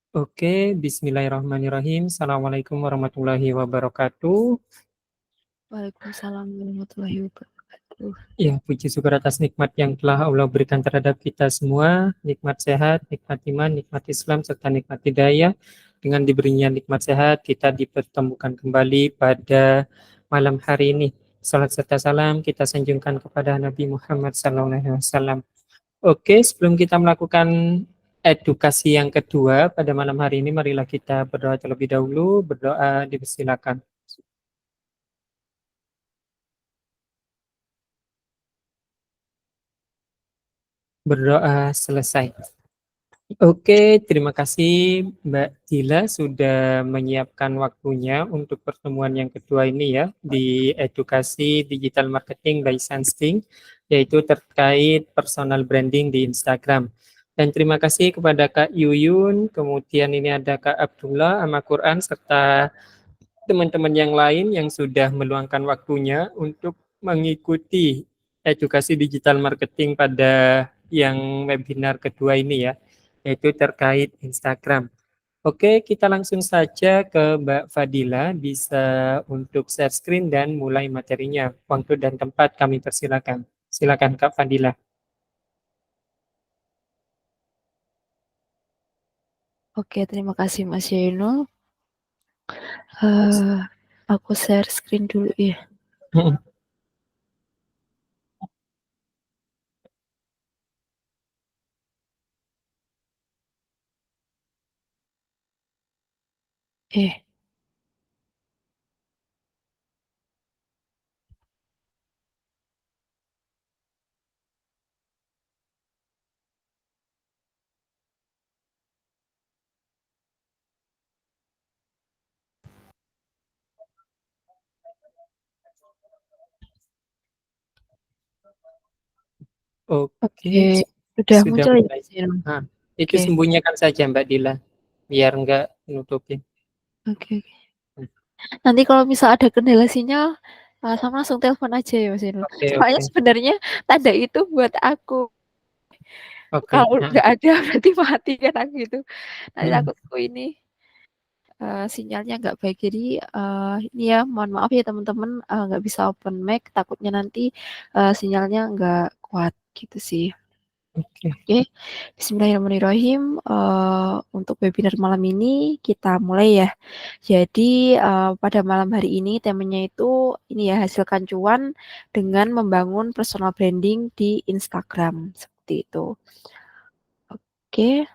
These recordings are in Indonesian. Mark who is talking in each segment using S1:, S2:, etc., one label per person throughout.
S1: Oke, bismillahirrahmanirrahim. Assalamualaikum warahmatullahi wabarakatuh.
S2: Waalaikumsalam warahmatullahi wabarakatuh.
S1: Ya, puji syukur atas nikmat yang telah Allah berikan terhadap kita semua, nikmat sehat, nikmat iman, nikmat Islam, serta nikmat hidayah. Dengan diberinya nikmat sehat, kita dipertemukan kembali pada malam hari ini. Salat serta salam kita sanjungkan kepada Nabi Muhammad SAW. Oke, sebelum kita melakukan edukasi yang kedua pada malam hari ini, marilah kita berdoa terlebih dahulu. Berdoa dipersilakan. Berdoa selesai. Oke, terima kasih Mbak Dila sudah menyiapkan waktunya untuk pertemuan yang kedua ini ya di edukasi digital marketing by Sunsting, yaitu terkait personal branding di Instagram. Dan terima kasih kepada Kak Yuyun, kemudian ini ada Kak Abdullah, Ama Quran, serta teman-teman yang lain yang sudah meluangkan waktunya untuk mengikuti edukasi digital marketing pada yang webinar kedua ini ya, yaitu terkait Instagram. Oke, kita langsung saja ke Mbak Fadila, bisa untuk share screen dan mulai materinya. Waktu dan tempat kami persilakan. Silakan Kak Fadila.
S2: Oke, terima kasih Mas Yainul. Aku share screen dulu ya. Eh,
S1: Oke,
S2: oke, sudah
S1: sudah
S2: muncul ya
S1: mulai.
S2: Mas Yainul.
S1: Nah, itu
S2: Oke,
S1: sembunyikan saja Mbak Dila, biar nggak nutupin.
S2: oke. Nanti kalau misal ada kendala sinyal, sama langsung telepon aja ya Mas Yainul.
S1: Oke,
S2: Soalnya
S1: oke,
S2: sebenarnya tanda itu buat aku.
S1: oke.
S2: Kalau
S1: Nah,
S2: nggak ada berarti mati kan aku gitu. Nanti
S1: hmm,
S2: takutku ini sinyalnya nggak baik. Jadi ini ya mohon maaf ya teman-teman nggak bisa open mic. Takutnya nanti sinyalnya nggak kuat gitu sih.
S1: oke,
S2: Oke, Bismillahirrahmanirrahim. Untuk webinar malam ini kita mulai ya. Jadi pada malam hari ini temanya itu ini ya hasilkan cuan dengan membangun personal branding di Instagram seperti itu. Oke,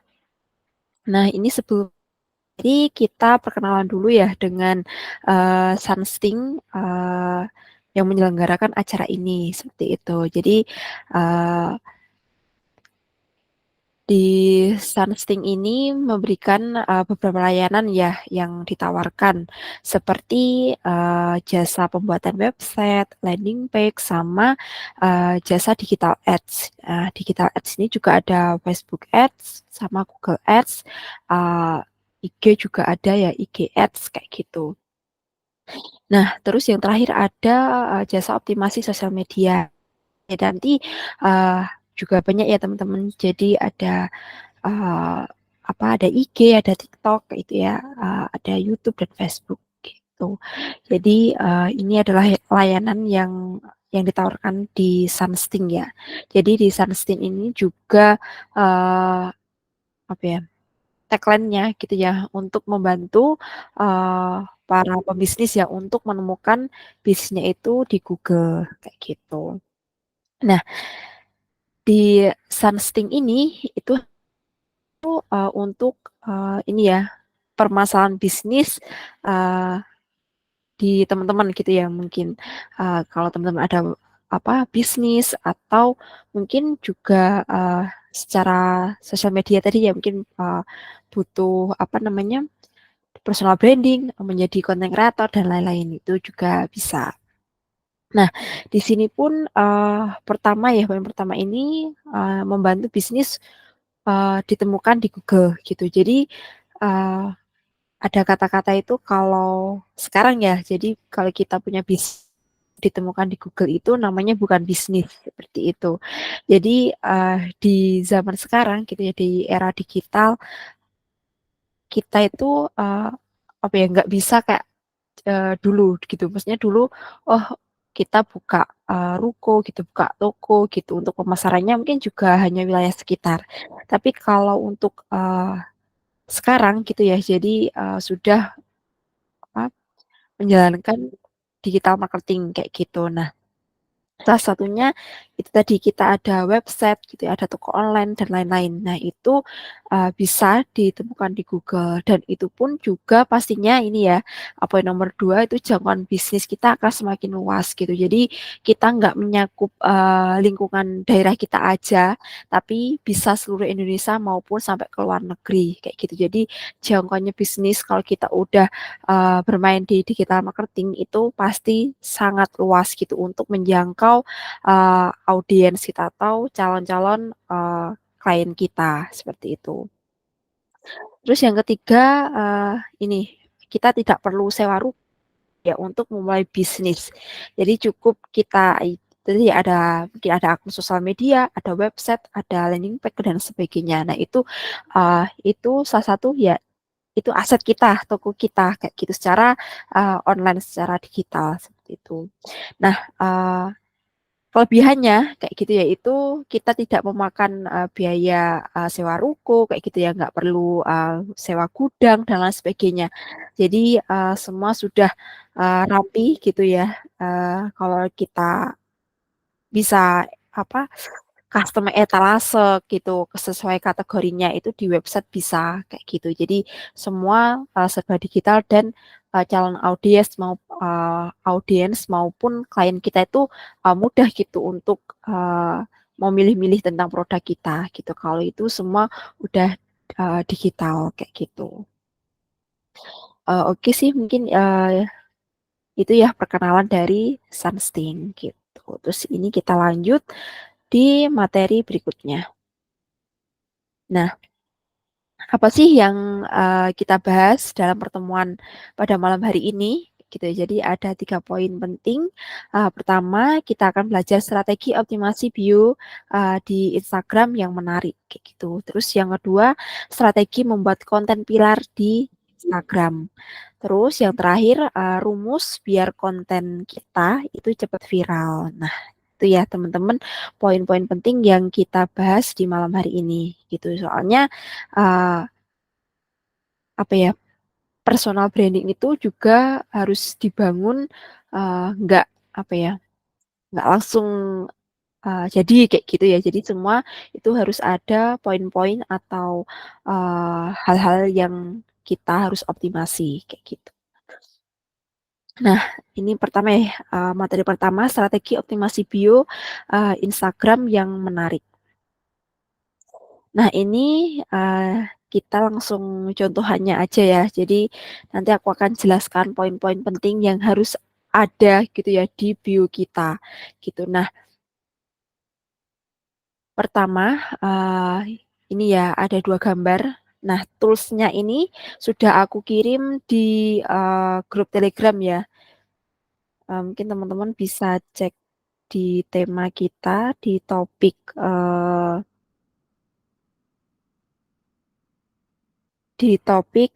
S2: nah ini sebelum jadi kita perkenalan dulu ya dengan Sunsting yang menyelenggarakan acara ini seperti itu. Jadi uh, di Sunsting ini memberikan beberapa layanan ya yang ditawarkan seperti jasa pembuatan website, landing page, sama jasa digital ads. Digital ads ini juga ada Facebook Ads sama Google Ads, IG juga ada ya IG Ads kayak gitu. Nah, terus yang terakhir ada jasa optimasi sosial media. Ya, nanti uh, juga banyak ya teman-teman. Jadi ada uh, apa ada IG, ada TikTok itu ya, ada YouTube dan Facebook gitu. Jadi ini adalah layanan yang ditawarkan di Sunsting ya. Jadi di Sunsting ini juga apa ya tagline-nya gitu ya untuk membantu para pebisnis ya untuk menemukan bisnisnya itu di Google kayak gitu. Nah, di Sunsting ini itu untuk ini ya permasalahan bisnis uh, di teman-teman gitu ya mungkin kalau teman-teman ada apa bisnis atau mungkin juga secara sosial media tadi ya mungkin butuh apa namanya personal branding menjadi content creator dan lain-lain itu juga bisa. Nah, di sini pun pertama ya poin pertama ini membantu bisnis ditemukan di Google gitu. Jadi uh, ada kata-kata itu kalau sekarang ya, jadi kalau kita punya bisnis ditemukan di Google itu namanya bukan bisnis seperti itu. Jadi di zaman sekarang gitu ya di era digital kita itu, apa ya, nggak bisa kayak, dulu gitu. Maksudnya dulu, oh kita buka, ruko gitu, buka toko gitu, untuk pemasarannya mungkin juga hanya wilayah sekitar. Tapi kalau untuk, sekarang gitu ya, jadi, sudah apa, menjalankan digital marketing kayak gitu. Nah, salah satunya itu tadi kita ada website gitu ya, ada toko online dan lain-lain. Nah itu, bisa ditemukan di Google dan itu pun juga pastinya ini ya, poin nomor 2 itu jangkauan bisnis kita akan semakin luas gitu. Jadi kita nggak menyakup, lingkungan daerah kita aja, tapi bisa seluruh Indonesia maupun sampai ke luar negeri kayak gitu. Jadi jangkauannya bisnis kalau kita udah, bermain di digital marketing itu pasti sangat luas gitu untuk menjangkau, audiens kita atau calon-calon, klien kita, seperti itu. Terus yang ketiga, ini, kita tidak perlu sewa ruko ya untuk memulai bisnis. Jadi cukup kita jadi mungkin ada akun sosial media, ada website, ada landing page dan sebagainya. Nah itu salah satu ya itu aset kita, toko kita kayak gitu secara, online, secara digital, seperti itu. Nah, kelebihannya kayak gitu yaitu kita tidak memakan, biaya, sewa ruko kayak gitu ya, nggak perlu, sewa gudang dan lain sebagainya. Jadi, semua sudah, rapi gitu ya, kalau kita bisa apa, custom etalase gitu, sesuai kategorinya itu di website bisa, kayak gitu. Jadi semua, serba digital dan, calon audiens maupun klien kita itu, mudah gitu untuk, mau milih-milih tentang produk kita gitu, kalau itu semua udah, digital, kayak gitu. Oke sih mungkin, itu ya perkenalan dari Sunsting gitu. Terus ini kita lanjut di materi berikutnya. Nah, apa sih yang, kita bahas dalam pertemuan pada malam hari ini, gitu ya. Jadi ada 3 poin penting. Pertama, kita akan belajar strategi optimasi bio, di Instagram yang menarik, kayak gitu. Terus yang kedua, strategi membuat konten pilar di Instagram. Terus yang terakhir, rumus biar konten kita itu cepat viral. Nah, itu ya teman-teman poin-poin penting yang kita bahas di malam hari ini, gitu. Soalnya, eee apa ya, personal branding itu juga harus dibangun, nggak apa ya, nggak langsung, jadi kayak gitu ya. Jadi semua itu harus ada poin-poin atau, hal-hal yang kita harus optimasi kayak gitu. Nah, ini pertama ya, materi pertama strategi optimasi bio, Instagram yang menarik. Nah ini, kita langsung contohannya aja ya. Jadi nanti aku akan jelaskan poin-poin penting yang harus ada gitu ya di bio kita, gitu. Nah pertama, ini ya ada 2 gambar. Nah tools-nya ini sudah aku kirim di, grup Telegram ya. Mungkin teman-teman bisa cek di tema kita, di topik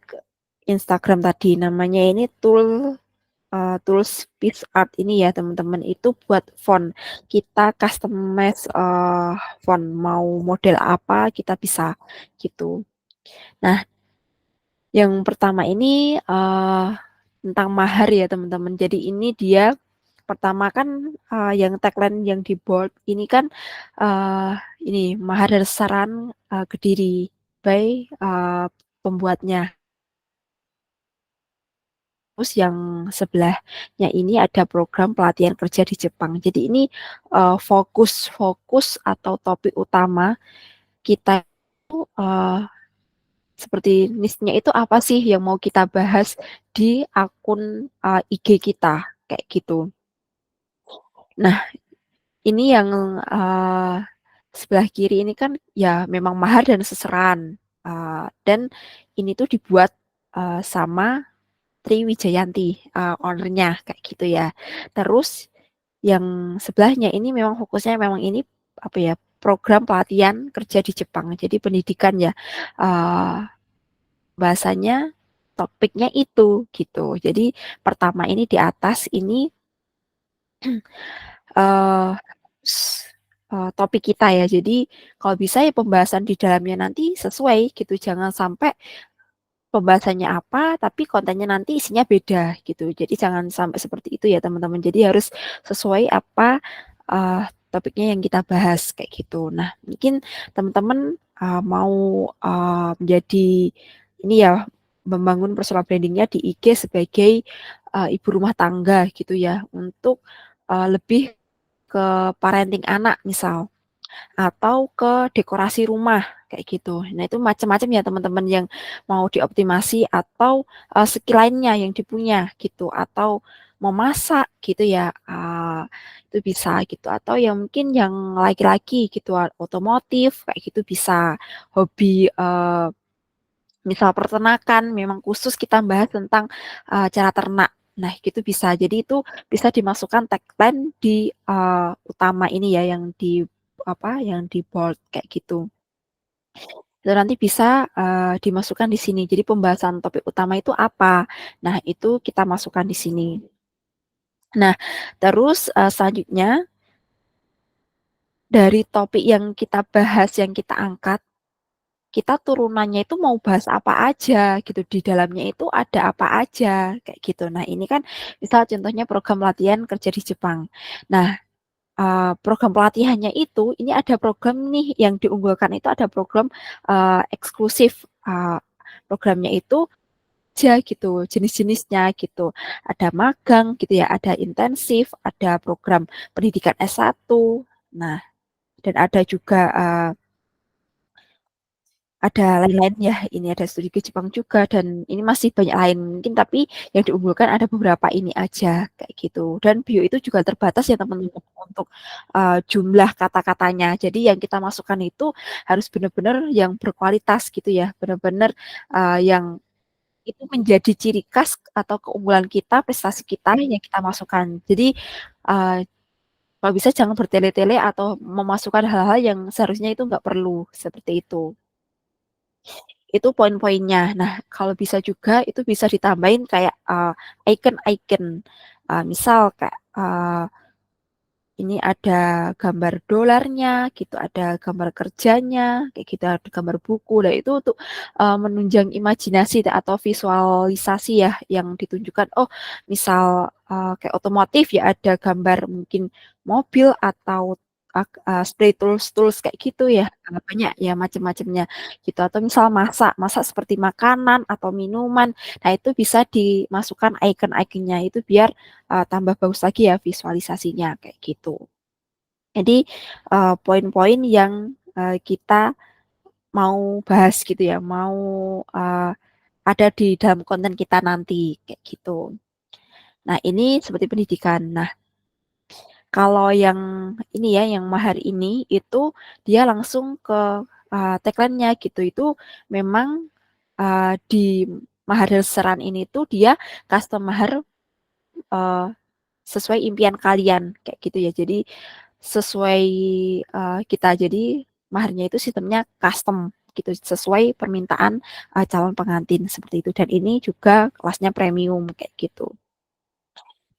S2: Instagram tadi. Namanya ini tools PicsArt ini ya teman-teman, itu buat font. Kita customize, font, mau model apa kita bisa, gitu. Nah, yang pertama ini, tentang mahar ya teman-teman. Jadi ini dia pertama kan, yang tagline yang di-bold ini kan, eee, ini mahar dan saran, Kediri by, pembuatnya. Terus yang sebelahnya ini ada program pelatihan kerja di Jepang. Jadi ini, fokus fokus atau topik utama kita itu, seperti niche-nya itu apa sih yang mau kita bahas di akun, IG kita, kayak gitu. Nah, ini yang, sebelah kiri ini kan ya memang mahar dan seseran, dan ini tuh dibuat, sama Triwijayanti, owner-nya kayak gitu ya. Terus yang sebelahnya ini memang fokusnya memang ini apa ya, program pelatihan kerja di Jepang. Jadi pendidikan ya, eee, bahasanya topiknya itu gitu. Jadi pertama ini di atas ini uh, topik kita ya. Jadi kalau bisa ya pembahasan di dalamnya nanti sesuai gitu. Jangan sampai pembahasannya apa, tapi kontennya nanti isinya beda gitu. Jadi jangan sampai seperti itu ya teman-teman. Jadi harus sesuai apa topiknya yang kita bahas kayak gitu. Nah mungkin teman-teman mau menjadi ini ya membangun personal brandingnya di IG sebagai ibu rumah tangga gitu ya untuk lebih ke parenting anak misal atau ke dekorasi rumah kayak gitu. Nah, itu macam-macam ya teman-teman yang mau dioptimasi atau skill lainnya yang dipunya gitu atau mau masak gitu ya. Itu bisa gitu atau yang mungkin yang laki-laki gitu otomotif kayak gitu bisa hobi misal peternakan memang khusus kita bahas tentang cara ternak. Nah, gitu bisa. Jadi itu bisa dimasukkan tagline di utama ini ya yang di apa yang di bold kayak gitu. Itu nanti bisa dimasukkan di sini. Jadi pembahasan topik utama itu apa? Nah, itu kita masukkan di sini. Nah, terus selanjutnya dari topik yang kita bahas, yang kita angkat, kita turunannya itu mau bahas apa aja gitu, di dalamnya itu ada apa aja, kayak gitu. Nah, ini kan misal contohnya program latihan kerja di Jepang. Nah, program pelatihannya itu, ini ada program nih yang diunggulkan itu ada program eksklusif. Programnya itu aja gitu, jenis-jenisnya gitu. Ada magang gitu ya, ada intensif, ada program pendidikan S1. Nah, dan ada juga ada lain-lain ya, ini ada studi ke Jepang juga dan ini masih banyak lain mungkin tapi yang diunggulkan ada beberapa ini aja kayak gitu. Dan bio itu juga terbatas ya teman-teman untuk jumlah kata-katanya. Jadi yang kita masukkan itu harus benar-benar yang berkualitas gitu ya, benar-benar yang itu menjadi ciri khas atau keunggulan kita, prestasi kita yang kita masukkan. Jadi kalau bisa jangan bertele-tele atau memasukkan hal-hal yang seharusnya itu nggak perlu seperti itu. Itu poin-poinnya. Nah, kalau bisa juga itu bisa ditambahin kayak icon-icon. Misal kayak ini ada gambar dolarnya gitu, ada gambar kerjanya, kayak gitu, ada gambar buku. Nah, itu untuk menunjang imajinasi atau visualisasi ya yang ditunjukkan. Oh, misal kayak otomotif ya ada gambar mungkin mobil atau spray tools kayak gitu ya. Banyak ya macam-macamnya gitu. Atau misal masak, masak seperti makanan atau minuman. Nah, itu bisa dimasukkan icon-iconnya itu biar tambah bagus lagi ya visualisasinya kayak gitu. Jadi poin-poin yang kita mau bahas gitu ya, mau ada di dalam konten kita nanti kayak gitu. Nah, ini seperti pendidikan. Nah, kalau yang ini ya, yang mahar ini itu dia langsung ke tagline-nya gitu. Itu memang di mahar Seran ini tuh dia custom mahar sesuai impian kalian kayak gitu ya. Jadi sesuai kita. Jadi maharnya itu sistemnya custom gitu sesuai permintaan calon pengantin seperti itu. Dan ini juga kelasnya premium kayak gitu.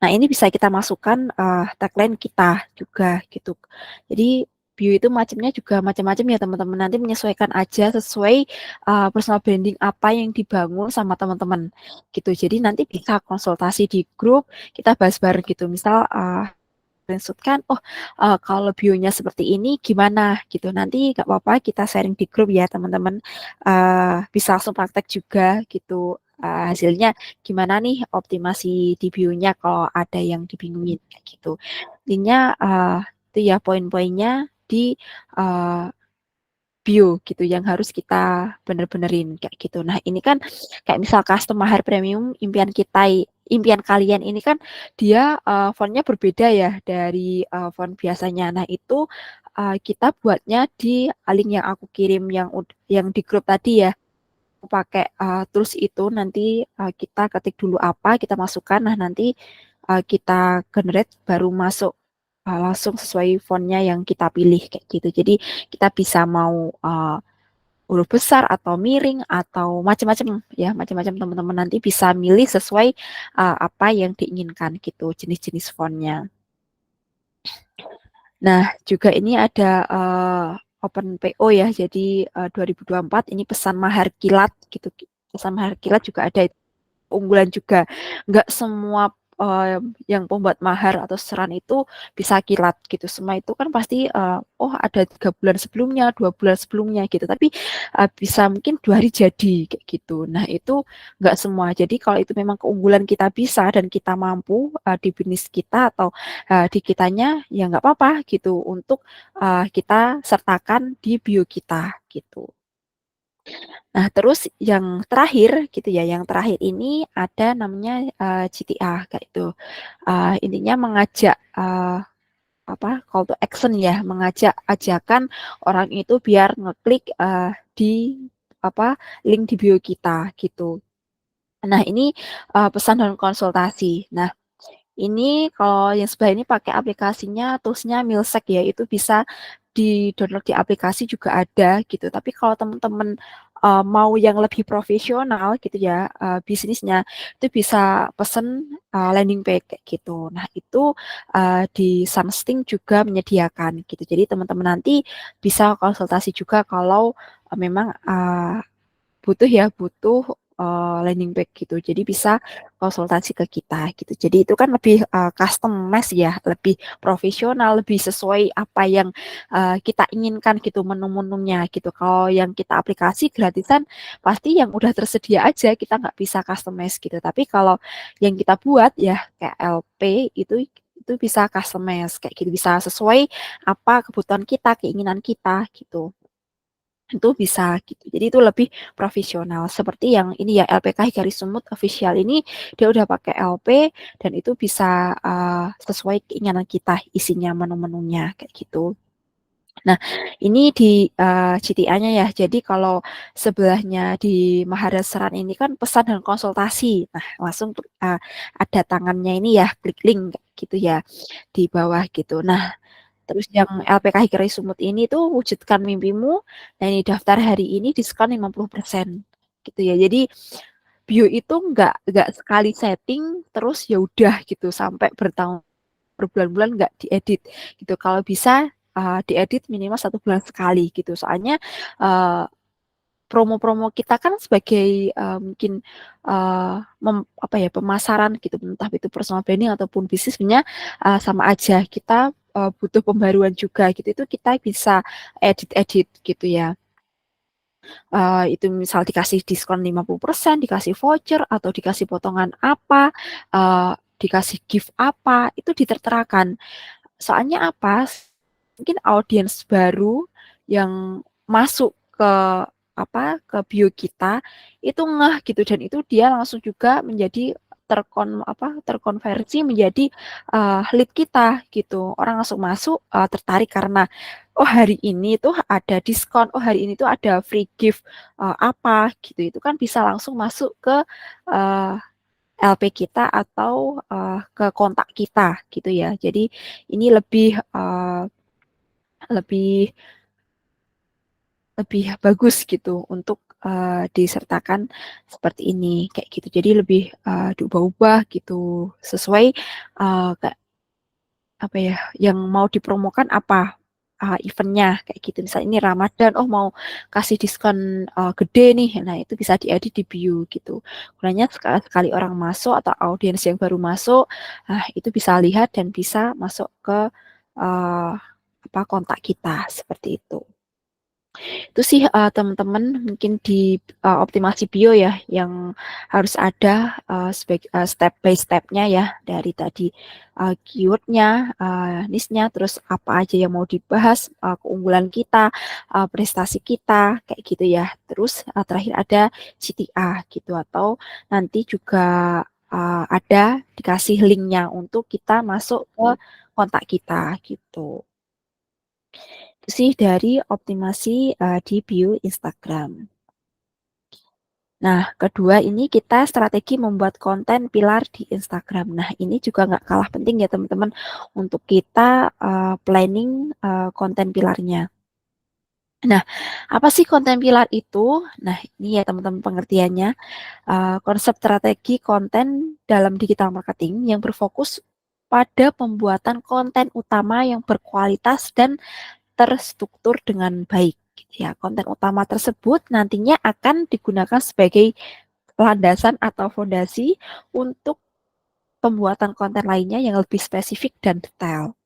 S2: Nah, ini bisa kita masukkan tagline kita juga gitu. Jadi bio itu macamnya juga macam-macam ya teman-teman. Nanti menyesuaikan aja sesuai personal branding apa yang dibangun sama teman-teman gitu. Jadi nanti bisa konsultasi di grup, kita bahas bareng gitu. Misal screenshot kan, oh kalau bionya seperti ini gimana gitu. Nanti nggak apa-apa kita sharing di grup ya teman-teman. Bisa langsung praktek juga gitu. Hasilnya gimana nih optimasi di bionya kalau ada yang dibingungin kayak gitu. Intinya itu ya poin-poinnya di bio gitu yang harus kita bener-benerin kayak gitu. Nah, ini kan kayak misal custom mahar premium impian kalian ini kan dia fontnya berbeda ya dari font biasanya. Nah, itu kita buatnya di link yang aku kirim yang di grup tadi ya. Aku pakai tools itu nanti kita ketik dulu apa, kita masukkan. Nah, nanti kita generate baru masuk langsung sesuai fontnya yang kita pilih kayak gitu. Jadi kita bisa mau huruf besar atau miring atau macam-macam ya, macam-macam teman-teman nanti bisa milih sesuai apa yang diinginkan gitu jenis-jenis fontnya. Nah, juga ini ada Open PO ya, jadi 2024 ini pesan mahar kilat gitu. Pesan mahar kilat juga ada unggulan juga. Nggak semua yang pembuat mahar atau seran itu bisa kilat gitu. Semua itu kan pasti oh ada 3 bulan sebelumnya, 2 bulan sebelumnya gitu. Tapi bisa mungkin 2 hari jadi kayak gitu. Nah itu nggak semua. Jadi kalau itu memang keunggulan kita bisa dan kita mampu di bisnis kita atau di kitanya ya nggak apa-apa gitu untuk kita sertakan di bio kita gitu. Nah, terus yang terakhir gitu ya, yang terakhir ini ada namanya GTA kayak itu. Intinya mengajak apa call to action ya, mengajak ajakan orang itu biar ngeklik di apa link di bio kita gitu. Nah, ini pesan dan konsultasi. Nah, ini kalau yang sebelah ini pakai aplikasinya, toolsnya Milsec ya, itu bisa di-download di aplikasi juga ada gitu. Tapi kalau teman-teman mau yang lebih profesional gitu ya, bisnisnya, itu bisa pesen landing page kayak gitu. Nah itu di Sunsting juga menyediakan gitu. Jadi teman-teman nanti bisa konsultasi juga kalau memang butuh ya, butuh landing page gitu. Jadi bisa konsultasi ke kita gitu. Jadi itu kan lebih customize ya, lebih profesional, lebih sesuai apa yang kita inginkan gitu menu-menunya gitu. Kalau yang kita aplikasi gratisan pasti yang udah tersedia aja kita nggak bisa customize gitu. Tapi kalau yang kita buat ya kayak LP itu bisa customize kayak gitu, bisa sesuai apa kebutuhan kita, keinginan kita gitu itu bisa gitu. Jadi itu lebih profesional. Seperti yang ini ya LPK Hikari Sumut official ini dia udah pakai LP dan itu bisa sesuai keinginan kita isinya menu-menunya kayak gitu. Nah, ini di GTA-nya ya. Jadi kalau sebelahnya di Maharasaran ini kan pesan dan konsultasi. Nah, langsung ada tangannya ini ya, klik link gitu ya di bawah gitu. Nah, terus yang LPK Hikari Sumut ini tuh wujudkan mimpimu. Nah ini daftar hari ini diskon 50% gitu ya. Jadi bio itu nggak sekali setting terus ya udah gitu sampai bertahun berbulan-bulan nggak diedit gitu. Kalau bisa diedit minimal 1 bulan sekali gitu. Soalnya uh, promo-promo kita kan sebagai mungkin apa ya pemasaran gitu entah itu personal branding ataupun bisnis sebenarnya sama aja kita butuh pembaruan juga gitu itu kita bisa edit-edit gitu ya itu misal dikasih diskon 50% dikasih voucher atau dikasih potongan apa dikasih gift apa itu diterterakan soalnya apa mungkin audiens baru yang masuk ke apa ke bio kita itu ngeh gitu dan itu dia langsung juga menjadi terkonversi menjadi lead kita gitu orang langsung masuk tertarik karena oh hari ini tuh ada diskon oh hari ini tuh ada free gift apa gitu itu kan bisa langsung masuk ke uh, LP kita atau ke kontak kita gitu ya jadi ini lebih lebih bagus gitu untuk disertakan seperti ini kayak gitu. Jadi lebih diubah-ubah gitu sesuai kayak apa ya yang mau dipromokan apa eventnya kayak gitu. Misalnya ini Ramadan, oh mau kasih diskon gede nih, nah itu bisa diedit di bio gitu. Gunanya sekali orang masuk atau audiens yang baru masuk, itu bisa lihat dan bisa masuk ke uh, apa kontak kita seperti itu. Itu sih teman-teman mungkin di optimasi bio ya yang harus ada step by stepnya ya dari tadi keywordnya, niche-nya, terus apa aja yang mau dibahas, keunggulan kita, prestasi kita kayak gitu ya. Terus terakhir ada CTA gitu atau nanti juga ada dikasih linknya untuk kita masuk ke kontak kita gitu. Itu sih dari optimasi di bio Instagram. Nah, kedua ini kita strategi membuat konten pilar di Instagram. Nah, ini juga nggak kalah penting ya teman-teman untuk kita planning konten pilarnya. Nah, apa sih konten pilar itu? Nah, ini ya teman-teman pengertiannya. Konsep strategi konten dalam digital marketing yang berfokus pada pembuatan konten utama yang berkualitas dan terstruktur dengan baik. Gitu ya, konten utama tersebut nantinya akan digunakan sebagai landasan atau fondasi untuk pembuatan konten lainnya yang lebih spesifik dan detail.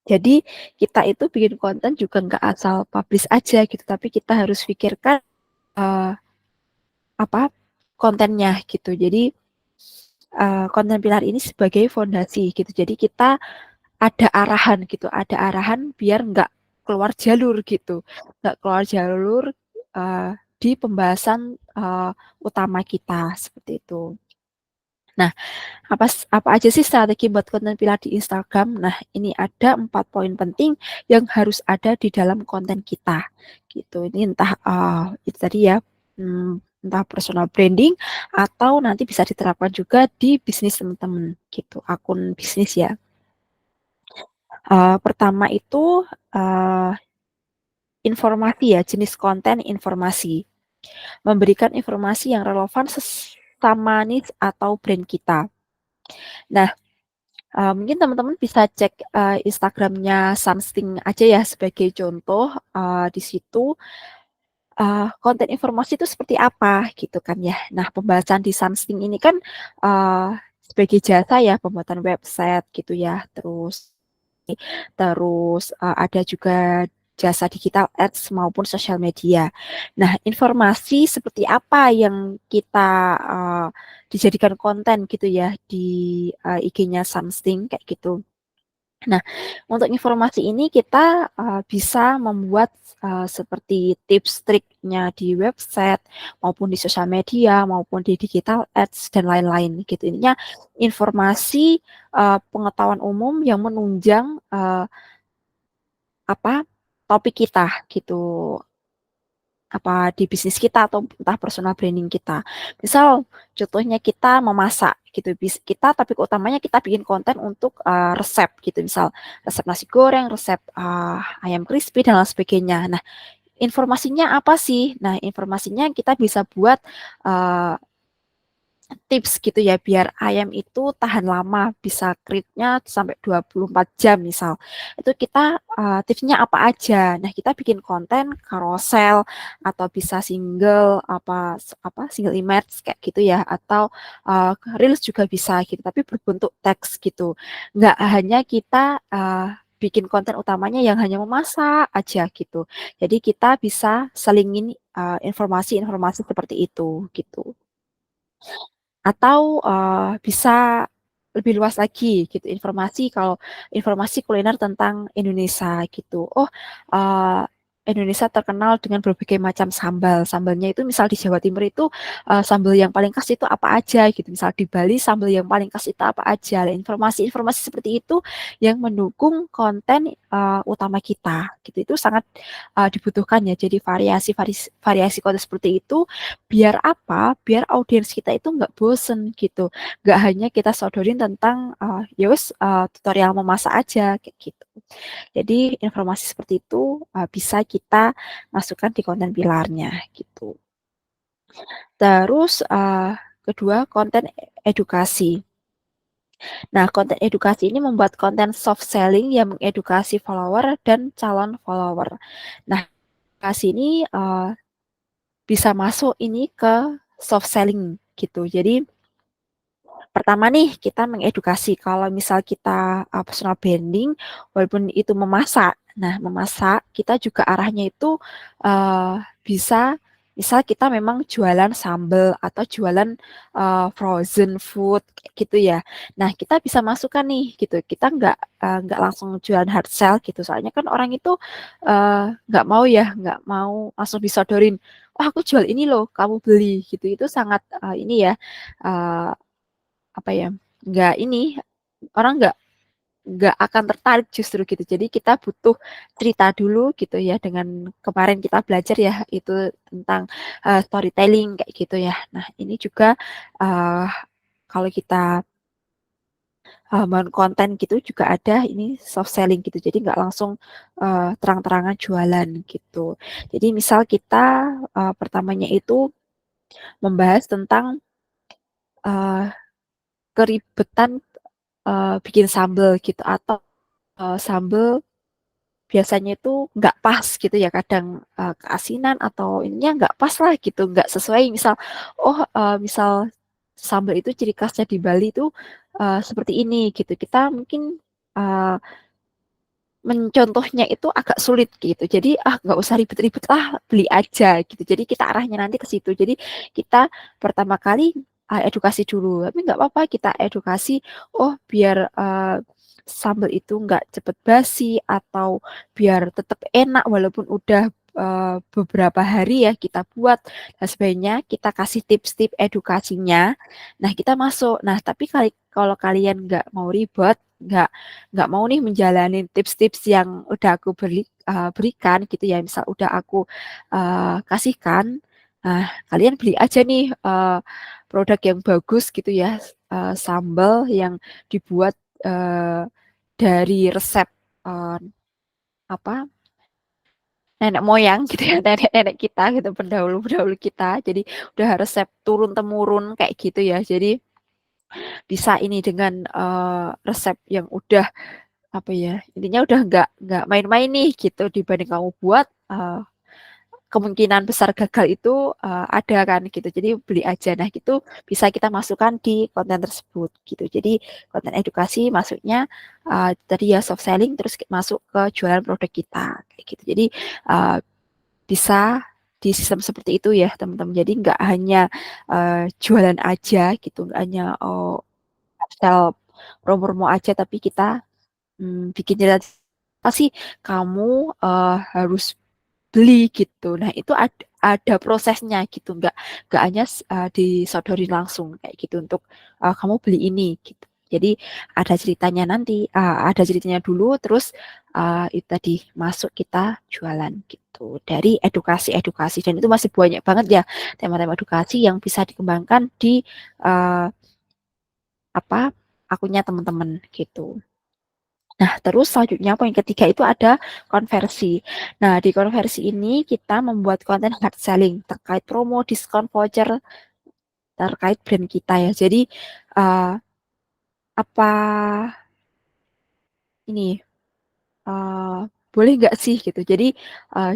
S2: Jadi kita itu bikin konten juga nggak asal publish aja gitu, tapi kita harus pikirkan uh, apa kontennya gitu. Jadi konten pilar ini sebagai fondasi gitu. Jadi kita ada arahan gitu, ada arahan biar nggak keluar jalur gitu, nggak keluar jalur uh, di pembahasan utama kita seperti itu. Nah, apa aja sih strategi buat konten pilar di Instagram? Nah, ini ada 4 poin penting yang harus ada di dalam konten kita. Gitu. Ini entah itu tadi ya, entah personal branding atau nanti bisa diterapkan juga di bisnis teman-teman gitu, akun bisnis ya. Pertama itu informasi ya, jenis konten informasi. Memberikan informasi yang relevan sama niche atau brand kita. Nah, mungkin teman-teman bisa cek Instagramnya Something aja ya sebagai contoh. Di situ konten informasi itu seperti apa gitu kan ya. Nah, pembahasan di Something ini kan sebagai jasa ya, pembuatan website gitu ya. Terus ada juga jasa digital ads maupun sosial media. Nah, informasi seperti apa yang kita dijadikan konten gitu ya di IG-nya Something kayak gitu. Nah, untuk informasi ini kita bisa membuat seperti tips triknya di website maupun di sosial media maupun di digital ads dan lain-lain gitu. Ininya informasi pengetahuan umum yang menunjang apa topik kita gitu, apa di bisnis kita atau entah personal branding kita. Misal contohnya kita memasak gitu, kita topik utamanya kita bikin konten untuk resep gitu, misal resep nasi goreng, resep ayam crispy dan lain sebagainya. Nah, informasinya apa sih? Nah, informasinya kita bisa buat uh, tips gitu ya biar ayam itu tahan lama, bisa create-nya sampai 24 jam misal. Itu kita tipsnya apa aja. Nah, kita bikin konten carousel atau bisa single apa single image kayak gitu ya, atau uh, reels juga bisa gitu tapi berbentuk teks gitu. Nggak hanya kita bikin konten utamanya yang hanya memasak aja gitu. Jadi kita bisa selingin informasi-informasi seperti itu gitu. Atau bisa lebih luas lagi gitu kalau informasi kuliner tentang Indonesia gitu. Oh, eee, Indonesia terkenal dengan berbagai macam sambal. Sambalnya itu misal di Jawa Timur itu, sambal yang paling khas itu apa aja gitu. Misal di Bali sambal yang paling khas itu apa aja. Nah, informasi-informasi seperti itu yang mendukung konten, utama kita gitu. Itu sangat, dibutuhkan ya. Jadi variasi konten seperti itu biar apa? Biar audiens kita itu nggak bosen gitu. Nggak hanya kita sodorin tentang ya wes tutorial memasak aja kayak gitu. Jadi informasi seperti itu bisa kita masukkan di konten pilarnya gitu. Terus kedua konten edukasi. Nah, konten edukasi ini membuat konten soft selling yang mengedukasi follower dan calon follower. Nah, edukasi ini bisa masuk ini ke soft selling gitu. Jadi pertama nih kita mengedukasi kalau misal kita personal branding walaupun itu memasak. Nah, memasak kita juga arahnya itu bisa misal kita memang jualan sambal atau jualan frozen food kayak gitu ya. Nah, kita bisa masukkan nih gitu. Kita nggak langsung jualan hard sell gitu. Soalnya kan orang itu nggak mau ya, nggak mau langsung disodorin. Oh, aku jual ini loh, kamu beli gitu. Itu sangat ini ya. eh, apa ya, nggak ini, orang nggak akan tertarik justru gitu. Jadi kita butuh cerita dulu gitu ya, dengan kemarin kita belajar ya itu tentang storytelling kayak gitu ya. Nah, ini juga uh, kalau kita bangun konten gitu juga ada ini soft selling gitu. Jadi nggak langsung terang-terangan jualan gitu. Jadi misal kita pertamanya itu membahas tentang keribetan bikin sambel gitu atau sambel biasanya itu nggak pas gitu ya kadang keasinan atau ininya nggak pas lah gitu, nggak sesuai misal misal sambal itu ciri khasnya di Bali itu seperti ini gitu. Kita mungkin uh, mencontohnya itu agak sulit gitu. Jadi nggak usah ribet-ribet lah, beli aja gitu. Jadi kita arahnya nanti ke situ. Jadi kita pertama kali edukasi dulu. Tapi nggak apa-apa kita edukasi. Oh biar sambal itu nggak cepet basi atau biar tetap enak walaupun udah beberapa hari ya kita buat. Nah, sebaiknya kita kasih tips-tips edukasinya. Nah kita masuk. Nah tapi kalau kalian nggak mau ribet, nggak mau nih menjalani tips-tips yang udah aku berikan gitu ya, misal udah aku kasihkan, nah kalian beli aja nih produk yang bagus gitu ya, sambal yang dibuat dari resep eh, apa nenek moyang gitu ya, nenek-nenek kita gitu, pendahulu-pendahulu kita, jadi udah resep turun temurun kayak gitu ya, jadi bisa ini dengan resep yang udah apa ya, intinya udah nggak main-main nih gitu dibanding kamu buat, kemungkinan besar gagal itu, ada kan gitu. Jadi beli aja. Nah itu bisa kita masukkan di konten tersebut gitu. Jadi konten edukasi masuknya, tadi ya soft selling terus masuk ke jualan produk kita kayak gitu. Jadi, bisa di sistem seperti itu ya teman-teman. Jadi nggak hanya, jualan aja gitu, nggak hanya, upsell promo-promo aja tapi kita bikin jelas apa sih kamu harus beli gitu. Nah itu ada prosesnya gitu, nggak hanya disodori langsung kayak gitu untuk kamu beli ini gitu. Jadi ada ceritanya nanti, ada ceritanya dulu, terus itu tadi masuk kita jualan gitu dari edukasi-edukasi dan itu masih banyak banget ya tema-tema edukasi yang bisa dikembangkan di uh, apa akunnya teman-teman gitu. Nah, terus selanjutnya poin ketiga itu ada konversi. Nah, di konversi ini kita membuat konten hard selling terkait promo, diskon, voucher, terkait brand kita ya. Jadi, uh, apa ini boleh nggak sih gitu. Jadi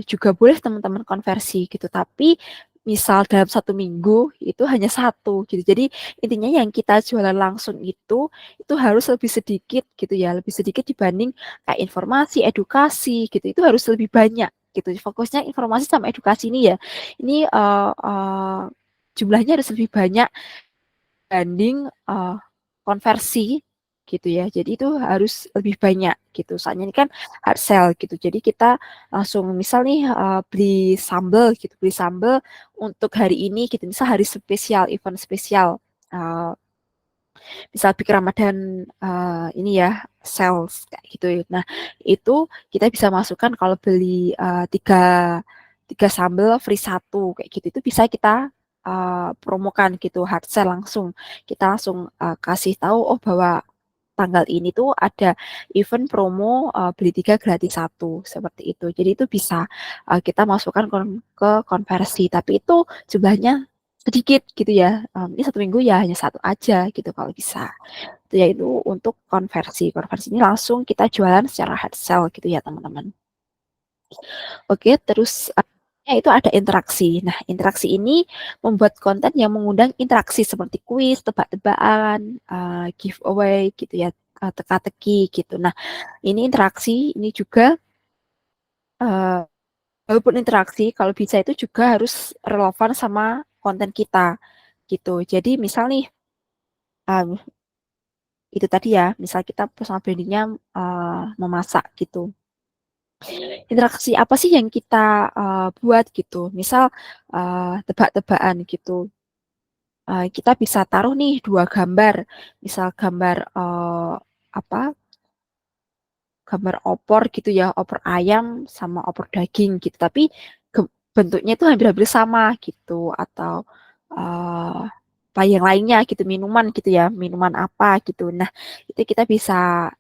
S2: juga boleh teman-teman konversi gitu. Tapi misal dalam 1 minggu itu hanya satu gitu. Jadi intinya yang kita jualan langsung itu harus lebih sedikit gitu ya, lebih sedikit dibanding kayak informasi, edukasi gitu. Itu harus lebih banyak gitu. Fokusnya informasi sama edukasi ini ya. Ini jumlahnya harus lebih banyak banding konversi gitu ya. Jadi itu harus lebih banyak gitu. Soalnya ini kan hard sell gitu. Jadi kita langsung misal nih beli sambal gitu, beli sambal untuk hari ini gitu. Misal hari spesial, event spesial. Uh, Misal Big Ramadan ini ya sales kayak gitu ya. Nah itu kita bisa masukkan kalau beli tiga tiga sambal free satu kayak gitu itu bisa kita promokan gitu hard sell langsung kita langsung kasih tahu oh bahwa tanggal ini tuh ada event promo beli tiga gratis satu seperti itu. Jadi itu bisa kita masukkan ke konversi, tapi itu jumlahnya sedikit gitu ya. Ini 1 minggu ya hanya satu aja gitu kalau bisa. Itu yaitu untuk konversi. Konversi ini langsung kita jualan secara hard sell gitu ya teman-teman. Oke, terus itu ada interaksi. Nah, interaksi ini membuat konten yang mengundang interaksi seperti kuis, tebak-tebakan, giveaway gitu ya, teka-teki gitu. Nah, ini interaksi, ini juga walaupun interaksi, kalau bisa itu juga harus relevan sama konten kita gitu. Jadi misal nih, um, itu tadi ya, misal kita personal brandingnya memasak gitu. Interaksi apa sih yang kita buat gitu? Misal tebak-tebakan gitu. Kita bisa taruh nih 2 gambar, misal gambar apa? Gambar opor gitu ya, opor ayam sama opor daging gitu. Tapi bentuknya itu hampir-hampir sama gitu atau uh, apa yang lainnya gitu, minuman gitu ya, minuman apa gitu. Nah, itu kita bisa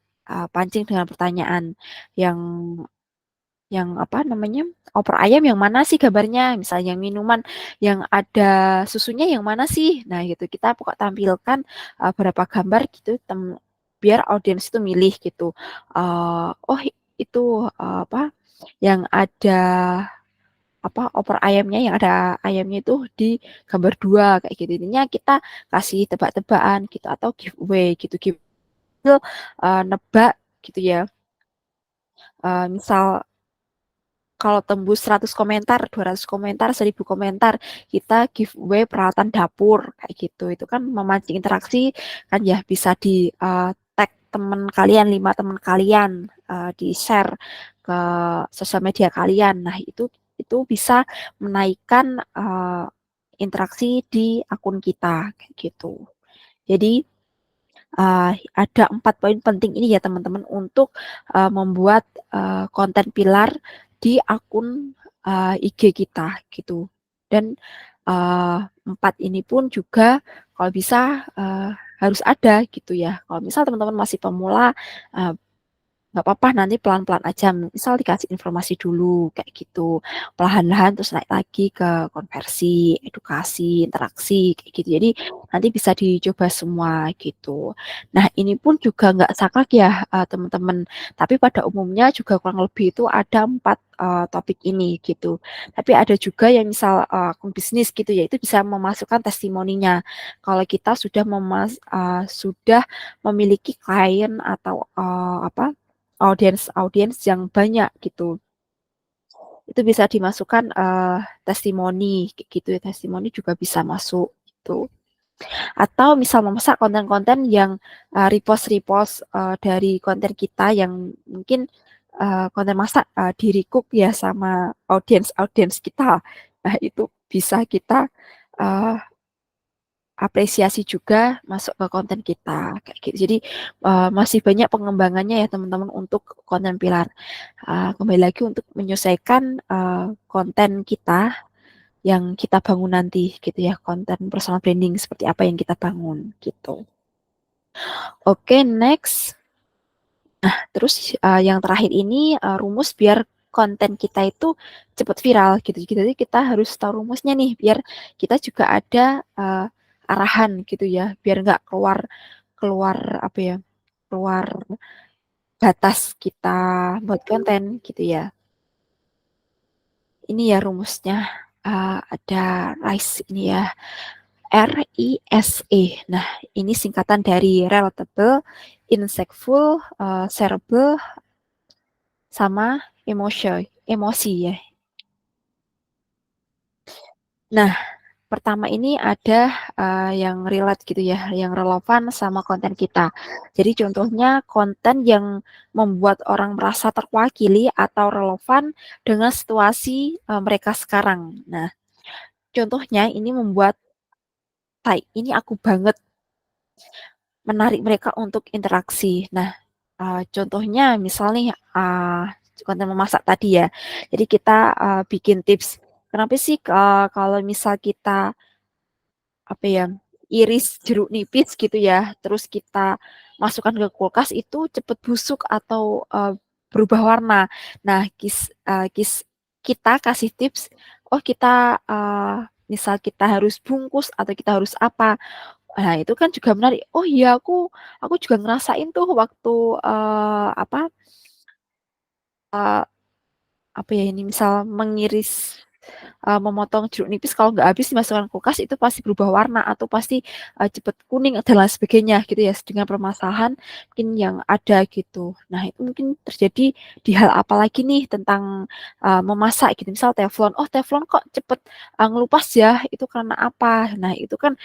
S2: pancing dengan pertanyaan yang apa namanya, opor ayam yang mana sih gambarnya, misalnya yang minuman yang ada susunya yang mana sih. Nah gitu, kita pokok tampilkan beberapa gambar gitu, biar audiens itu milih gitu. Oh itu apa yang ada apa opor ayamnya yang ada ayamnya itu di gambar 2 kayak gitu. Intinya kita kasih tebak-tebakan gitu atau giveaway gitu. Giveaway nebak gitu ya. Misal kalau tembus 100 komentar, 200 komentar, 1000 komentar, kita giveaway peralatan dapur kayak gitu. Itu kan memancing interaksi kan ya, bisa di tag teman kalian, 5 teman kalian, di-share ke sosial media kalian. Nah, itu bisa menaikkan interaksi di akun kita kayak gitu. Jadi ada 4 poin penting ini ya teman-teman untuk membuat konten pilar di akun IG kita gitu. Dan 4 ini pun juga kalau bisa harus ada gitu ya. Kalau misal teman-teman masih pemula, nggak apa-apa nanti pelan-pelan aja, misal dikasih informasi dulu kayak gitu, perlahan-lahan terus naik lagi ke konversi, edukasi, interaksi kayak gitu. Jadi nanti bisa dicoba semua gitu. Nah ini pun juga nggak saklek ya teman-teman, tapi pada umumnya juga kurang lebih itu ada 4 topik ini gitu. Tapi ada juga yang misal akun bisnis gitu ya, itu bisa memasukkan testimoninya. Kalau kita sudah memiliki klien atau apa audiens yang banyak gitu. Itu bisa dimasukkan testimoni kayak gitu ya, testimoni juga bisa masuk gitu. Atau misal memasak konten-konten yang repost-repost dari konten kita yang mungkin konten masak di-recook ya sama audiens kita. Nah, itu bisa kita uh, apresiasi juga masuk ke konten kita kayak gitu. Jadi masih banyak pengembangannya ya teman-teman untuk konten pilar. Kembali lagi untuk menyesuaikan konten kita yang kita bangun nanti gitu ya, konten personal branding seperti apa yang kita bangun gitu. Oke, next. Nah, terus yang terakhir ini rumus biar konten kita itu cepat viral gitu. Jadi kita harus tahu rumusnya nih biar kita juga ada arahan gitu ya, biar nggak keluar keluar apa ya, keluar batas kita buat konten gitu ya. Ini ya rumusnya ada RISE ini ya, RISE. Nah, ini singkatan dari relatable, insightful, shareable, sama emosi ya. Nah, pertama ini ada yang relate gitu ya, yang relevan sama konten kita. Jadi contohnya konten yang membuat orang merasa terwakili atau relevan dengan situasi mereka sekarang. Nah, contohnya ini membuat ini aku banget menarik mereka untuk interaksi. Nah, contohnya misalnya konten memasak tadi ya. Jadi kita bikin tips. Kenapa sih kalau misal kita apa ya iris jeruk nipis gitu ya, terus kita masukkan ke kulkas itu cepet busuk atau berubah warna. Nah, kita kasih tips. Oh kita misal kita harus bungkus atau kita harus apa. Nah, itu kan juga menarik. Oh iya, aku juga ngerasain tuh waktu apa apa ya ini misal mengiris memotong jeruk nipis kalau nggak habis dimasukkan kulkas itu pasti berubah warna atau pasti cepet kuning dan lain sebagainya gitu ya dengan permasalahan mungkin yang ada gitu. Nah itu mungkin terjadi di hal apa lagi nih tentang memasak gitu. Misal teflon, oh teflon kok cepet ngelupas ya itu karena apa? Nah itu kan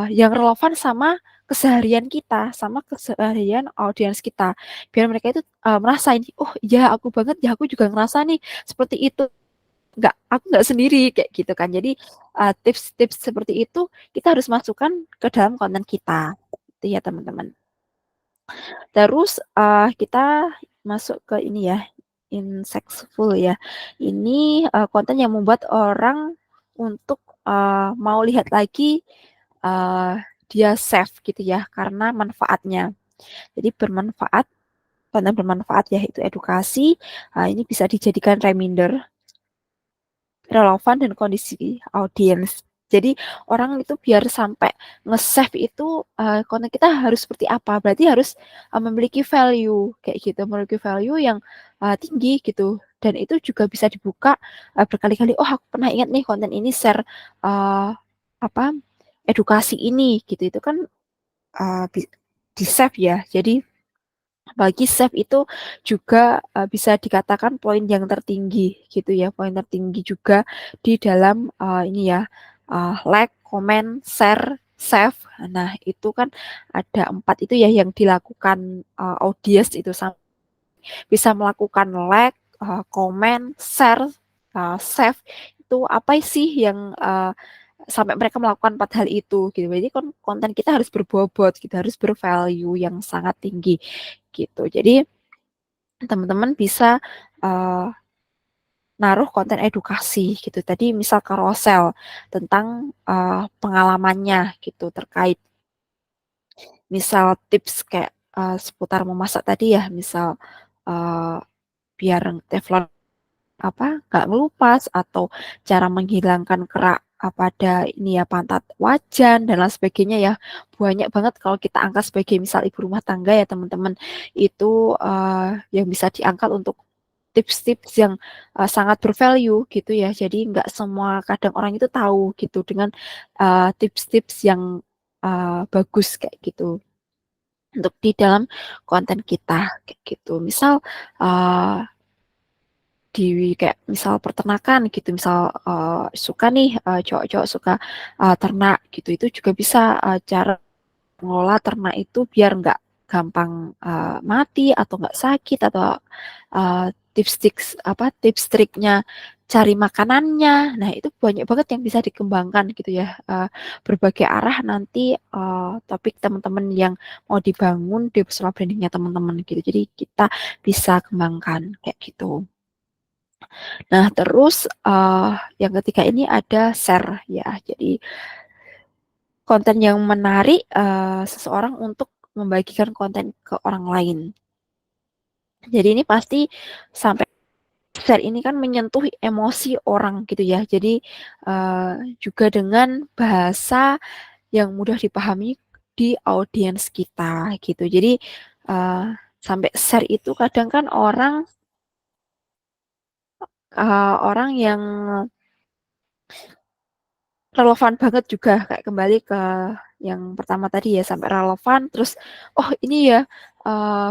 S2: yang relevan sama keseharian kita, sama keseharian audiens kita. Biar mereka itu merasain, oh iya aku banget ya aku juga ngerasa nih seperti itu aku nggak sendiri kayak gitu kan. Jadi tips-tips seperti itu kita harus masukkan ke dalam konten kita. Itu ya teman-teman. Terus kita masuk ke ini ya, insightful ya. Ini konten yang membuat orang untuk mau lihat lagi uh, dia safe gitu ya, karena manfaatnya. Jadi bermanfaat, konten bermanfaat ya itu edukasi, ini bisa dijadikan reminder, relevan dan kondisi audiens. Jadi orang itu biar sampai nge-save itu konten kita harus seperti apa? Berarti harus memiliki value kayak gitu, memiliki value yang tinggi gitu. Dan itu juga bisa dibuka berkali-kali. Oh, aku pernah ingat nih konten ini share apa edukasi ini gitu. Itu kan di save ya. Jadi bagi save itu juga bisa dikatakan poin yang tertinggi gitu ya, poin tertinggi juga di dalam ini ya, like, comment, share, save. Nah, itu kan ada 4 itu ya yang dilakukan audiens itu bisa melakukan like, comment, share, save. Itu apa sih yang sampai mereka melakukan 4 hal itu gitu. Jadi konten kita harus berbobot gitu, harus bervalue yang sangat tinggi gitu. Jadi teman-teman bisa naruh konten edukasi gitu. Tadi misal carousel tentang pengalamannya gitu terkait misal tips kayak seputar memasak tadi ya, misal uh, biar teflon nggak ngelupas atau cara menghilangkan kerak pada ini ya pantat wajan dan lain sebagainya ya, banyak banget kalau kita angkat sebagai misal ibu rumah tangga ya teman-teman, itu yang bisa diangkat untuk tips-tips yang sangat bervalue gitu ya. Jadi nggak semua kadang orang itu tahu gitu dengan tips-tips yang bagus kayak gitu untuk di dalam konten kita kayak gitu. Misal di kayak misal peternakan gitu, misal suka nih cowok-cowok suka ternak gitu, itu juga bisa cara mengelola ternak itu biar nggak gampang mati atau nggak sakit atau tips triknya cari makanannya. Nah, itu banyak banget yang bisa dikembangkan gitu ya. Berbagai arah nanti topik teman-teman yang mau dibangun di personal brandingnya teman-teman gitu. Jadi kita bisa kembangkan kayak gitu. Nah, terus yang ketiga ini ada share ya. Jadi konten yang menarik seseorang untuk membagikan konten ke orang lain. Jadi ini pasti sampai share ini kan menyentuh emosi orang gitu ya. Jadi juga dengan bahasa yang mudah dipahami di audiens kita gitu. Jadi uh, sampai share itu kadang kan orang yang relevan banget juga kayak kembali ke yang pertama tadi ya, sampai relevan terus oh ini ya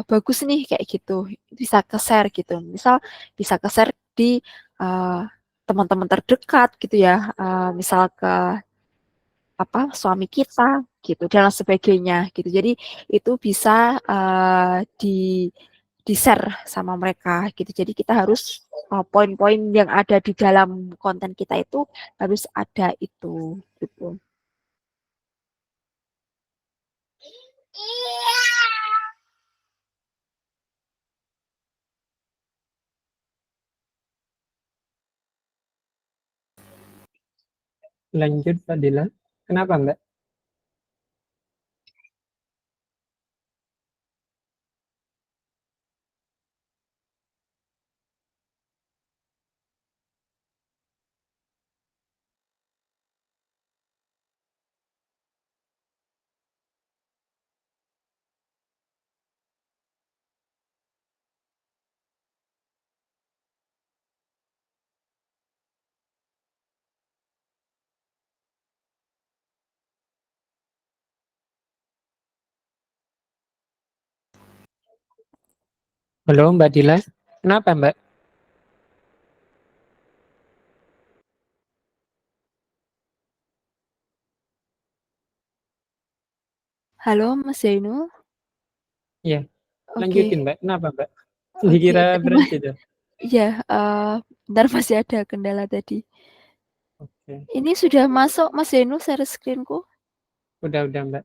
S2: bagus nih kayak gitu, bisa ke share gitu, misal bisa ke share di uh, teman-teman terdekat gitu ya, misal ke suami kita gitu dan sebagainya gitu. Jadi itu bisa di share sama mereka gitu. Jadi kita harus poin-poin yang ada di dalam konten kita itu harus ada itu gitu.
S1: Lanjut Mbak Dila. Kenapa Mbak? Halo Mbak Dila. Kenapa Mbak?
S2: Halo Mas Zainul.
S1: Iya,
S2: Oke,
S1: lanjutin Mbak. Kenapa Mbak?
S2: oke.
S1: Dikira
S2: Tadi
S1: berhenti tuh.
S2: ya, bentar masih ada kendala tadi.
S1: Oke,
S2: Ini sudah masuk Mas Zainul share screenku.
S1: udah Mbak.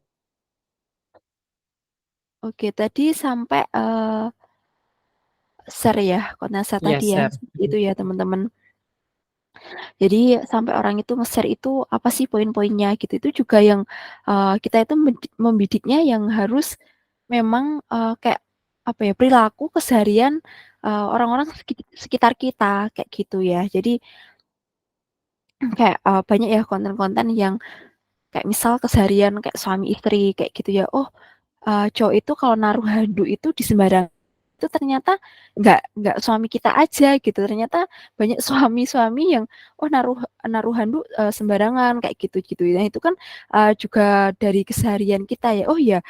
S2: Oke, tadi sampai share ya, konten share
S1: Iya,
S2: tadi ya,
S1: share.
S2: itu ya teman-teman. Jadi sampai orang itu nge-share itu apa sih poin-poinnya gitu. Itu juga yang kita itu membidiknya yang harus memang kayak apa ya perilaku keseharian orang-orang sekitar kita kayak gitu ya. Jadi kayak banyak ya konten-konten yang kayak misal keseharian kayak suami istri kayak gitu ya. Oh, cowok itu kalau naruh handuk itu di sembarang itu ternyata nggak suami kita aja gitu. Ternyata banyak suami-suami yang oh naruh naruh handuk sembarangan kayak gitu-gitu. Nah, itu kan juga dari keseharian kita ya. Oh ya,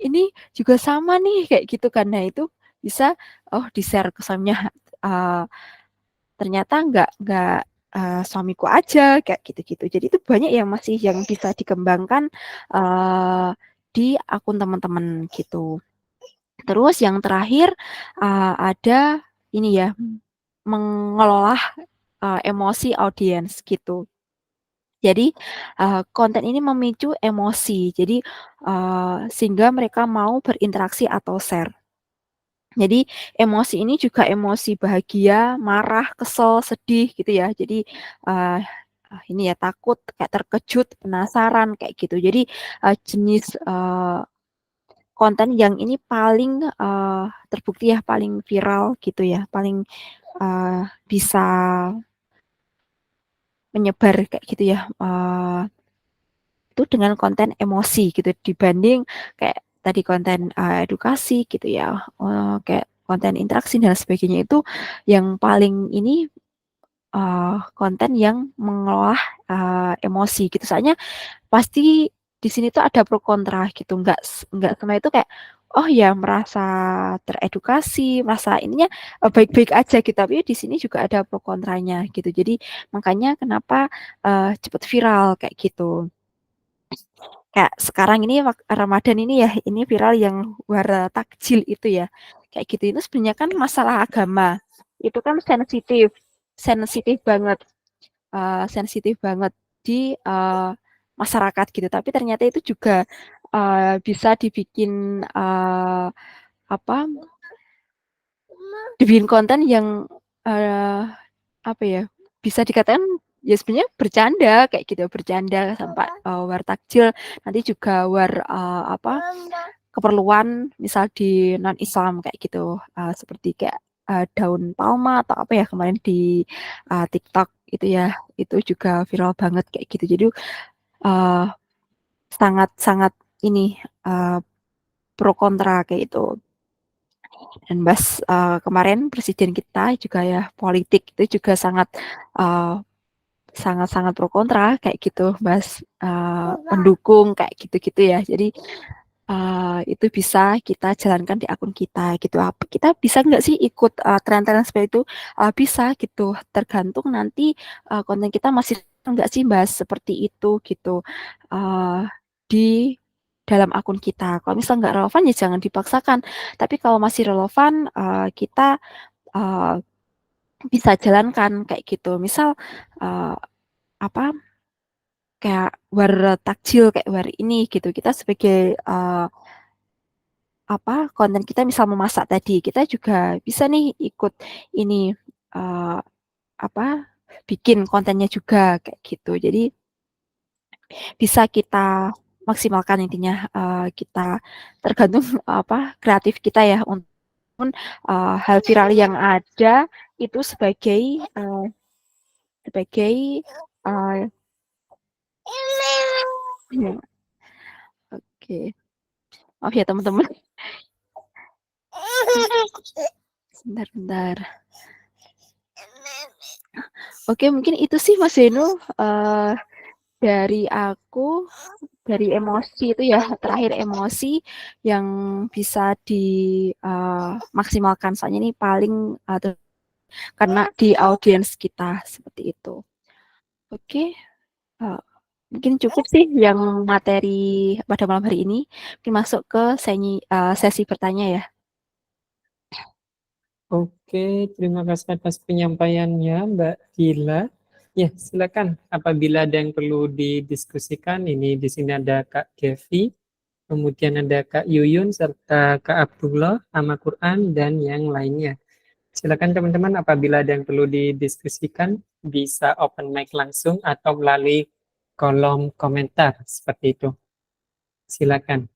S2: ini juga sama nih kayak gitu kan. Nah, itu bisa oh di-share ke suaminya. eh, Ternyata nggak suamiku aja kayak gitu-gitu. Jadi itu banyak yang masih yang bisa dikembangkan uh, di akun teman-teman gitu. Terus yang terakhir ada ini ya mengelola emosi audiens gitu. Jadi konten ini memicu emosi. Jadi sehingga mereka mau berinteraksi atau share. Jadi emosi ini juga emosi bahagia, marah, kesel, sedih gitu ya. Jadi uh, ini ya takut, kayak terkejut, penasaran kayak gitu. Jadi jenis konten yang ini paling terbukti ya paling viral gitu ya, paling bisa menyebar kayak gitu ya. Itu dengan konten emosi gitu dibanding kayak tadi konten edukasi gitu ya, kayak konten interaksi dan sebagainya itu yang paling ini konten yang mengolah emosi gitu. Soalnya pasti di sini tuh ada pro kontra gitu. Nggak semua itu kayak oh ya merasa teredukasi, merasa ininya baik-baik aja gitu. Tapi di sini juga ada pro kontranya gitu. Jadi makanya kenapa cepet viral kayak gitu. Kayak sekarang ini Ramadan ini ya, ini viral yang wara takjil itu ya. Kayak gitu itu sebenarnya kan masalah agama. Itu kan sensitif, sensitif banget, sensitif banget di masyarakat gitu. Tapi ternyata itu juga bisa dibikin apa? Dibikin konten yang eh, apa ya? Bisa dikatakan ya sebenarnya bercanda kayak gitu, bercanda sampai war takjil nanti juga war apa keperluan misal di non Islam kayak gitu seperti kayak daun palma atau apa ya kemarin di TikTok itu ya itu juga viral banget kayak gitu jadi uh, sangat sangat ini uh, pro kontra kayak itu dan bahas kemarin presiden kita juga ya politik itu juga sangat uh, sangat-sangat pro kontra kayak gitu bahas pendukung kayak gitu-gitu ya jadi itu bisa kita jalankan di akun kita gitu apa kita bisa nggak sih ikut tren-tren seperti itu bisa gitu tergantung nanti konten kita masih nggak sih bahas seperti itu gitu uh, di dalam akun kita kalau misalnya nggak relevan ya jangan dipaksakan tapi kalau masih relevan kita uh, bisa jalankan kayak gitu misal uh, apa kayak war takjil kayak war ini gitu kita sebagai apa konten kita misal memasak tadi kita juga bisa nih ikut ini eh, apa bikin kontennya juga kayak gitu jadi bisa kita maksimalkan intinya kita tergantung apa kreatif kita ya untuk hal viral yang ada itu sebagai eh, sebagai eh, ya, oke maaf ya teman-teman sebentar-bentar oke mungkin itu sih Mas Zeno dari aku dari emosi itu ya terakhir emosi yang bisa dimaksimalkan soalnya ini paling karena di audiens kita seperti itu. Oke, uh, mungkin cukup sih yang materi pada malam hari ini. Mungkin masuk ke sesi bertanya ya.
S1: Oke, terima kasih atas penyampaiannya, Mbak Gila. Ya, silakan. Apabila ada yang perlu didiskusikan, ini di sini ada Kak Kevi, kemudian ada Kak Yuyun, serta Kak Abdullah, Ama Quran, dan yang lainnya. Silakan teman-teman, apabila ada yang perlu didiskusikan, bisa open mic langsung atau melalui kolom komentar seperti itu. Silakan.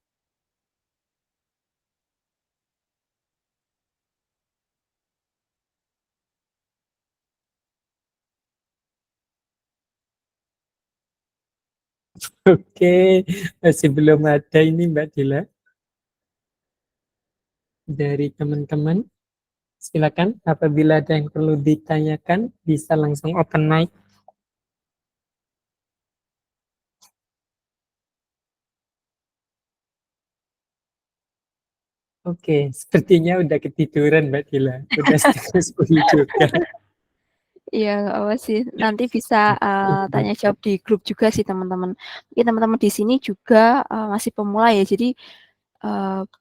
S1: Oke, masih belum ada ini Mbak Dila dari teman-teman. Silakan, apabila ada yang perlu ditanyakan, bisa langsung open mic. Oke, sepertinya udah ketiduran Mbak Dila. Udah setengah 10 juga.
S2: Iya, nggak apa sih. Nanti bisa tanya jawab di grup juga sih teman-teman. Mungkin teman-teman di sini juga masih pemula ya, jadi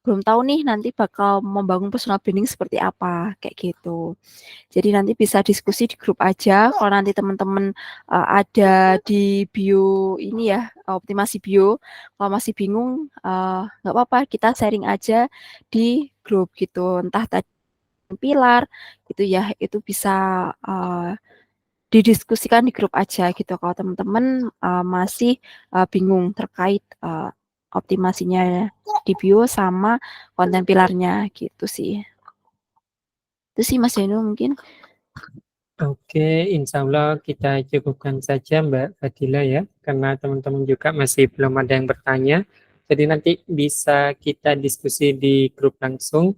S2: belum tahu nih nanti bakal membangun personal branding seperti apa, kayak gitu. Jadi nanti bisa diskusi di grup aja. Kalau nanti teman-teman ada di bio ini ya, optimasi bio. Kalau masih bingung, nggak apa-apa, kita sharing aja di grup gitu. Entah tadi pilar gitu ya, itu bisa didiskusikan di grup aja gitu. Kalau teman-teman masih bingung terkait optimasinya di bio sama konten pilarnya gitu sih. Itu sih Mas Jeno mungkin.
S1: Oke, insya Allah kita cukupkan saja Mbak Fadila ya, karena teman-teman juga masih belum ada yang bertanya. Jadi nanti bisa kita diskusi di grup langsung.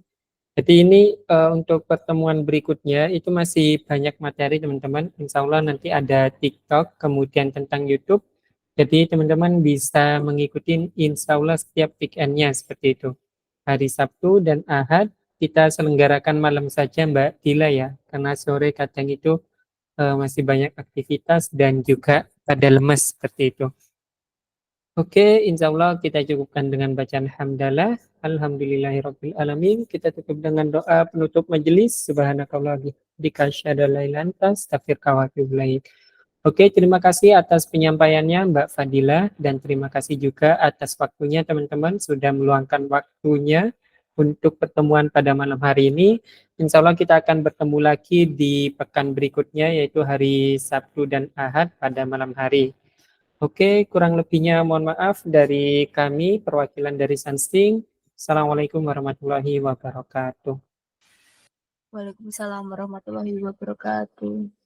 S1: Jadi ini untuk pertemuan berikutnya itu masih banyak materi teman-teman. Insya Allah nanti ada TikTok, kemudian tentang YouTube. Jadi teman-teman bisa mengikuti insya Allah setiap weekendnya seperti itu. Hari Sabtu dan Ahad kita selenggarakan malam saja Mbak Dila ya, karena sore kadang itu masih banyak aktivitas dan juga pada lemes seperti itu. Oke, insya Allah kita cukupkan dengan bacaan hamdalah. Alhamdulillahirabbil alamin. Kita tutup dengan doa penutup majelis. Subhanakallah bihamdika asyhadu an la ilaha illa anta astaghfiruka wa atubu ilaik. Oke, terima kasih atas penyampaiannya Mbak Fadila dan terima kasih juga atas waktunya teman-teman sudah meluangkan waktunya untuk pertemuan pada malam hari ini. Insya Allah kita akan bertemu lagi di pekan berikutnya yaitu hari Sabtu dan Ahad pada malam hari. Oke, kurang lebihnya mohon maaf dari kami, perwakilan dari Sunsting. Assalamualaikum warahmatullahi wabarakatuh.
S2: Waalaikumsalam warahmatullahi wabarakatuh.